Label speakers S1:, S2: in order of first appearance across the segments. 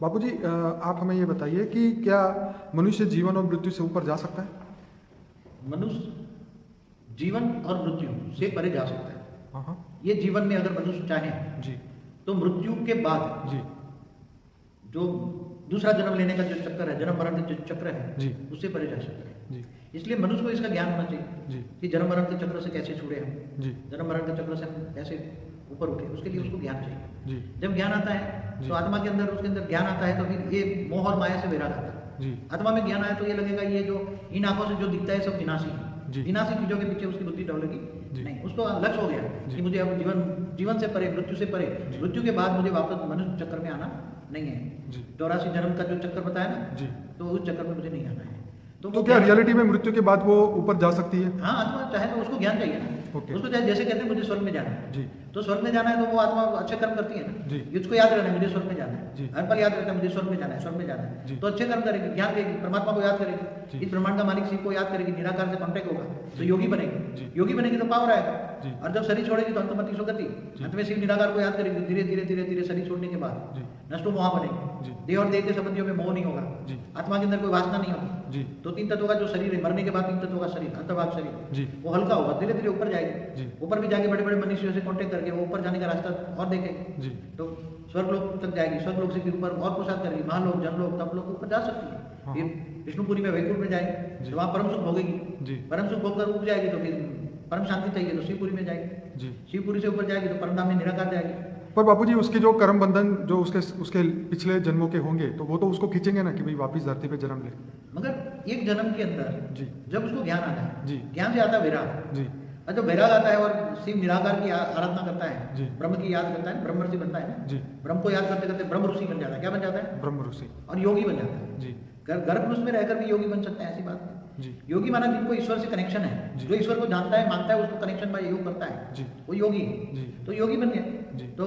S1: बापूजी, आप हमें ये बताइए कि क्या मनुष्य जीवन और मृत्यु से ऊपर जा सकता है?
S2: मनुष्य जीवन और मृत्यु से परे जा सकता है।
S1: हाँ हाँ
S2: ये जीवन में अगर मनुष्य चाहे
S1: जी
S2: तो मृत्यु के बाद
S1: जी
S2: जो दूसरा जन्म लेने का जो चक्कर है, जन्म मरण का जो चक्र है,
S1: जी
S2: उससे परे जा सकता है।
S1: जी
S2: इसलिए मनुष्य को इसका ज्ञान होना चाहिए
S1: जी
S2: कि जन्म मरण के चक्र से कैसे छूटे हम,
S1: जी
S2: जन्म मरण के चक्र से हम कैसे ऊपर उठे, उसके लिए उसको ज्ञान चाहिए।
S1: जी
S2: जब ज्ञान आता है
S1: जी।
S2: तो आत्मा के अंदर, उसके अंदर ज्ञान आता है तो फिर ये मोह और माया से वैराग आता है।
S1: जी
S2: आत्मा में ज्ञान आया तो ये लगेगा ये जो इन आंखों से जो दिखता है सब विनाशी
S1: जी।
S2: है। विनाशी चीजों के पीछे उसकी बुद्धि दौड़ेगी
S1: जी।
S2: नहीं। उसको लक्ष्य हो गया
S1: जी।
S2: कि मुझे अब जीवन से परे, मृत्यु से परे,
S1: जी।
S2: मृत्यु के बाद मुझे वापस मनुष्य चक्र में आना नहीं है।
S1: जी
S2: 84 जन्म का जो चक्कर बताया ना,
S1: जी।
S2: तो उस चक्कर में मुझे नहीं आना है।
S1: तो
S2: वो
S1: क्या
S2: ज्ञान-
S1: रियलिटी में मृत्यु के बाद वो ऊपर जा सकती है?
S2: हाँ, आत्मा चाहे तो उसको ज्ञान चाहिए ना।
S1: ओके।
S2: उसको चाहे जैसे कहते हैं मुझे स्वर्ग में जाना है,
S1: जी
S2: तो स्वर्ग में जाना है तो वो आत्मा अच्छे कर्म करती है ना।
S1: जी।
S2: इसको याद रहना है मुझे स्वर्ग में जाना
S1: जी।
S2: है, हर पल याद रहता है मुझे स्वर्ग में जाना है, स्वर्ग में जाना
S1: जी।
S2: है, तो अच्छे कर्म करेगी, ज्ञान देगी, परमात्मा को याद करेगी,
S1: जी।
S2: इस ब्रह्मांड का मालिक शिव को याद करेगी, निराकार से कांटेक्ट होगा तो
S1: जी।
S2: योगी
S1: जी।
S2: बनेगी। योगी बनेगी तो पावर आएगा।
S1: जी।
S2: और जब शरीर छोड़ेगी तो अंतमति सुगति,
S1: जी।
S2: अंत में शिव निराकार को याद करेगी, धीरे धीरे धीरे धीरे शरीर छोड़ने के बाद
S1: जी
S2: नष्टो मोह बनेगी।
S1: जी
S2: देह और देह के संबंधियों में मोह नहीं होगा,
S1: जी
S2: आत्मा के अंदर कोई वासना नहीं होगी।
S1: जी
S2: तो 3 तत्वों का जो शरीर है, मरने के बाद 3 तत्वों का शरीर, अंतर्भाग शरीर,
S1: जी
S2: वो हल्का होगा, धीरे धीरे ऊपर जाएगी।
S1: जी
S2: ऊपर भी जाके बड़े बड़े मनुष्यों से कांटेक्ट करके वो ऊपर जाने का रास्ता और देखेगी।
S1: जी
S2: तो स्वर्ग लोक तक जाएगी, स्वर्ग लोक से फिर ऊपर और पुरुषार्थ करेगी, महालोक, जनलोक, तप लोक ऊपर जा सकती है।
S1: हाँ।
S2: फिर विष्णुपुरी में, वैकुंठ में जाएगी
S1: जी।
S2: तो वहाँ परम सुख भोगेगी।
S1: जी
S2: परम सुख भोगकर उग जाएगी तो फिर परम शांति चाहिए तो शिवपुरी में जाएगी।
S1: जी।
S2: शिवपुरी से ऊपर जाएगी तो परम धाम में निराकार जाएगी।
S1: पर बापूजी, उसके जो कर्म बंधन जो उसके पिछले जन्मों के होंगे तो वो तो उसको खींचेंगे ना कि भाई वापस धरती पे जन्म ले।
S2: मगर एक जन्म के अंदर
S1: जी
S2: जब उसको ज्ञान आ जाए,
S1: जी
S2: ज्ञान से आता है वैराग,
S1: जी
S2: और जब वैराग आता है और शिव निराकार की आराधना करता है,
S1: जी।
S2: ब्रह्म की याद करता है, ब्रह्म ऋषि बनता है ना।
S1: जी
S2: ब्रह्म को याद करते करते ब्रह्म ऋषि बन जाता है। क्या बन जाता है?
S1: ब्रह्म ऋषि।
S2: और योगी बन जाता है।
S1: जी
S2: गर्भ में रहकर भी योगी बन सकता है, ऐसी बात नहीं।
S1: जी
S2: योगी माना जिनको ईश्वर से कनेक्शन है,
S1: जी।
S2: जो ईश्वर को जानता है, मानता है, उसको कनेक्शन बाय योग करता है,
S1: जी
S2: वो योगी है।
S1: जी
S2: तो योगी बन
S1: जी।
S2: गया। तो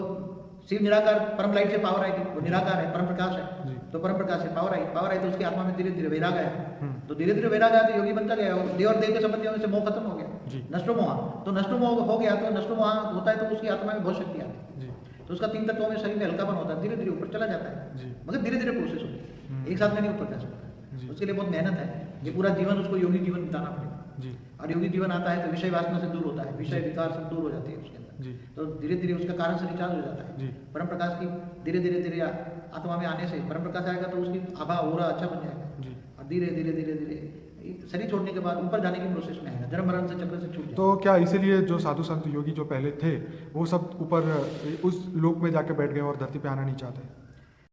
S2: शिव निराकार, परम लाइट से पावर आएगी, वो निराकार है, परम प्रकाश है,
S1: जी।
S2: तो परम प्रकाश से पावर आई तो उसकी आत्मा में धीरे धीरे वैराग आया।
S1: हम्म।
S2: तो धीरे धीरे वैराग आया तो योगी बनता गया, और देह और देह के संबंधियों से मोह खत्म हो गया,
S1: जी।
S2: नष्टो मोह। तो नष्टो मोह हो गया तो नष्टो मोह होता है तो उसकी आत्मा में बहुत शक्ति आती है।
S1: जी
S2: तो उसका 3 तत्वों में शरीर में हल्कापन होता है, धीरे धीरे ऊपर चला जाता है।
S1: जी
S2: मगर धीरे धीरे प्रोसेस होती है, एक साथ में नहीं ऊपर जा सकता।
S1: जी।
S2: उसके लिए बहुत मेहनत है, ये पूरा जीवन उसको योगी जीवन बिताना पड़ेगा।
S1: जी
S2: और योगी जीवन आता है तो विषय वासना से दूर होता है, विषय विकार सब दूर हो जाते हैं उसके अंदर।
S1: जी
S2: तो धीरे धीरे उसका कारण से रिचार्ज हो जाता है।
S1: जी
S2: परम प्रकाश की धीरे धीरे धीरे आत्मा में आने से परम प्रकाश आएगा तो उसकी आभा ओरा अच्छा बन जाएगा।
S1: जी।
S2: और धीरे धीरे धीरे धीरे शरीर छोड़ने के बाद ऊपर जाने की प्रोसेस में आएगा, जन्म मरण से चक्र से छूट जाएगा।
S1: तो क्या इसीलिए जो साधु संत योगी जो पहले थे वो सब ऊपर उस लोक में जाके बैठ गए और धरती पे आना नहीं चाहते?